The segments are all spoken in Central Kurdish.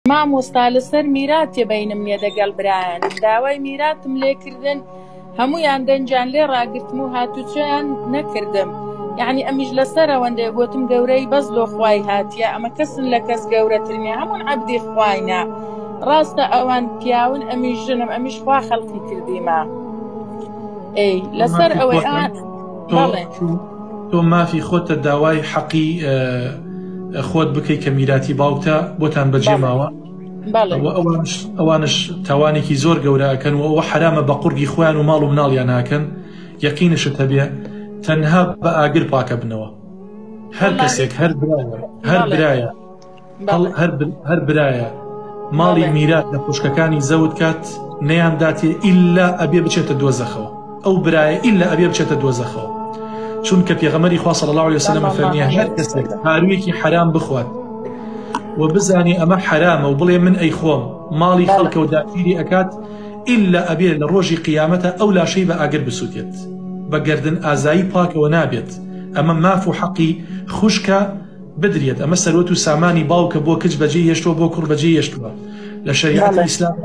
مامۆستا لەسەر میراتێ بەینم نیە دەگەڵ برایان داوای میراتم لێکردن هەموویان دەنجان لێ ڕاگرتم و هاتوچۆیان نەکردم یعنی ئەمیش لەسەر ئەوەندەیە گوتم گەورەی بەس لۆ خوای هاتیە ئەمە کەسن لە کەس گەورەتر نیە هەموون عەبدی خواینا ڕاستە ئەوان پیاون ئەمیش ژنم ئەمیش خوا خەڵقی کردیمە ئەی لەسەر ئەوەی بەڵێ تۆ مافی خۆتە داوای حەقی خۆت بکەی کە میراتی باوکتە بۆتان بەجێماوە ئەوانش تاوانێکی زۆر گەورەکەن و ئەوە حرامە بە قورگی خۆیان و ماڵ و مناڵیان ناکەن یەقینشت هەبێ تەنها بە ئاگر پاکە بنەوە هەر کەسێک هەر برایە ماڵی میرات لە خوشکەکانی زەوت کات نەیانداتێ ئیلا ئەبێ بچێتە دۆزەخەوە ئەو برایە ئیلا ئەبێ بچێتە دۆزەخەوە چونکە پێغەمبەری خوا صلی الله علیه وسلم فەرمیە هەر کەسێک هارویەکی حرام بخوات و بزانی ئەمە حرامە و بڵێ من ئەی خۆم ماڵی خەڵکە و داگیری ئەکات ئیلا ئەبێ لە ڕۆژی قیامەتە ئەو لاشەی بە ئاگر بسووتێت بە گەردن ئازایی پاکەوە نابێت ئەمە ماف و حەقی خوشکە بدرێت ئەمە سەرۆت و سامانی باوکە بۆ کچ بەجێ هێشتووە بۆ کوڕ بەجێ هێشتووە لە شەریعەتی ئیسلام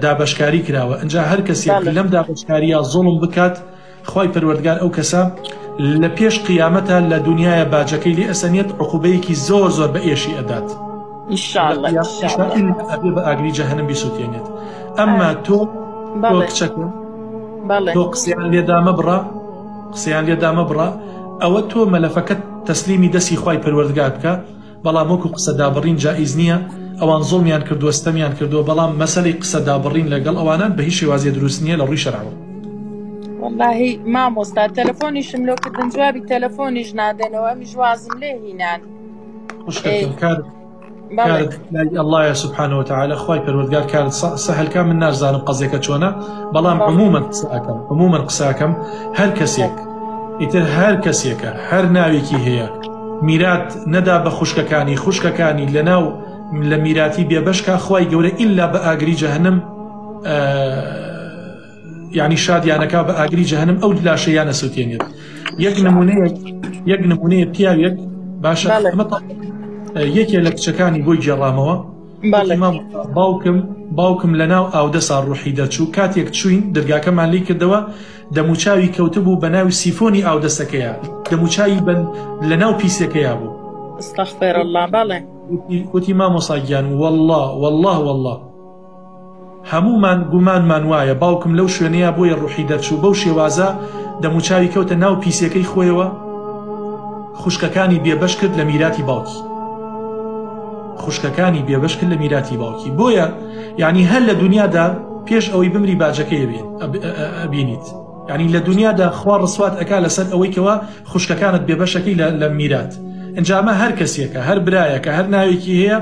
دابەشکاری کراوە ئەنجا هەر کەسێک لەم دابەشکاریە زوڵم بکات خوای پەروەردگار ئەو کەسە لە پێش قیامەتە لە دنیاە باجەکەی لێ ئەسەنێت عقوبەیەکی زۆر زۆر بە ئێشی ئەدات ئەبێ بە ئاگری جەهەنەم بیسووتێنێت ئەمما تۆ کچەکە تۆ قسەیان لێدامە بڕا ئەوە تۆ مەلەفەکەت تەسلیمی دەستی خوای پەروەردگار بکە بەڵام وەکو قسە دابڕین جائیز نییە ئەوان زوڵمیان کردووە ستەمیان کردووە بەڵام مەسەلەی قسە دابڕین لەگەڵ ئەوانان بە هیچ شێوازیە دروست نییە لە ڕووی شەرعەوە واللهی مامۆستا تەلەفۆنیشم لۆکردن جوابی تەلەفۆنیش نادەنەوە ئەمیش وازم لێ هینان الله سبحانه وتعالى خوای پەروەردگار کارت سەهلکە من نازانم قەزێکە چۆنە بەڵام عمومەن قساکەم هەر کەسێک ئیتر هەر کەسێکە هەر ناوێکی هەیە میرات نەدا بە خوشکەکانی لەناو لە میراتی بێبەشکە خوای گەورە ئیلا بە ئاگری جەهەنەم یعنی شادیانەکە بە ئاگری جەهەنەم ئەو لاشەیان ئەسووتێنێت یەک نمونەیە پیاوێک باشە یەکێ لە کچەکانی بۆی گێڕامەوە باوکم لەناو ئاودەسا ڕوحی دەرچوو کاتێک چوین دەرگاکەمان لی کردەوە دەموچاوی کەوتبوو بە ناوی سیفۆنی ئاودەسەکەیە دەموچاوی لەناو پیسەکەیە بوو ئەستەغفر الله بەڵێ وتی مامۆساگیان والله هەمومان گومانمان وایە باوکم لەو شوێنەیە بۆیە ڕوحی دەرچوو بەو شێوازە دەموچاوی کەوتە ناو پیسەکەی خۆیەوە خوشکەکانی بێبەش کرد لە میراتی باوکی خوشکەکانی بێبەش کرد لە میراتی باوکی بۆیە یعنی هەر لە دنیادا پێش ئەوەی بمری باجەکەی بینیت یعنی لە دنیادا خوا ڕسوات ئەکا لەسەر ئەوەی کەوە خوشکەکانت بێبەشەکەی لە میرات ئەنجامە هەر کەسێکە هەر برایەکە هەر ناوێکی هەیە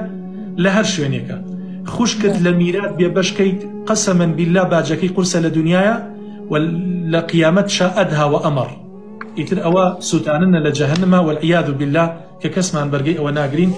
لە هەر شوێنێکە خوشکت لە میرات بێبەشکەیت قەسەمەن بیللا باجەکەی قورسە لە دنیاە و لە قیامەت شائەدها و ئەمەر ئیتر ئەوە سووتاننە لە جەهەنەمە والعیاذ بالله کە کەسمان بەرگەی ئەوە ناگرین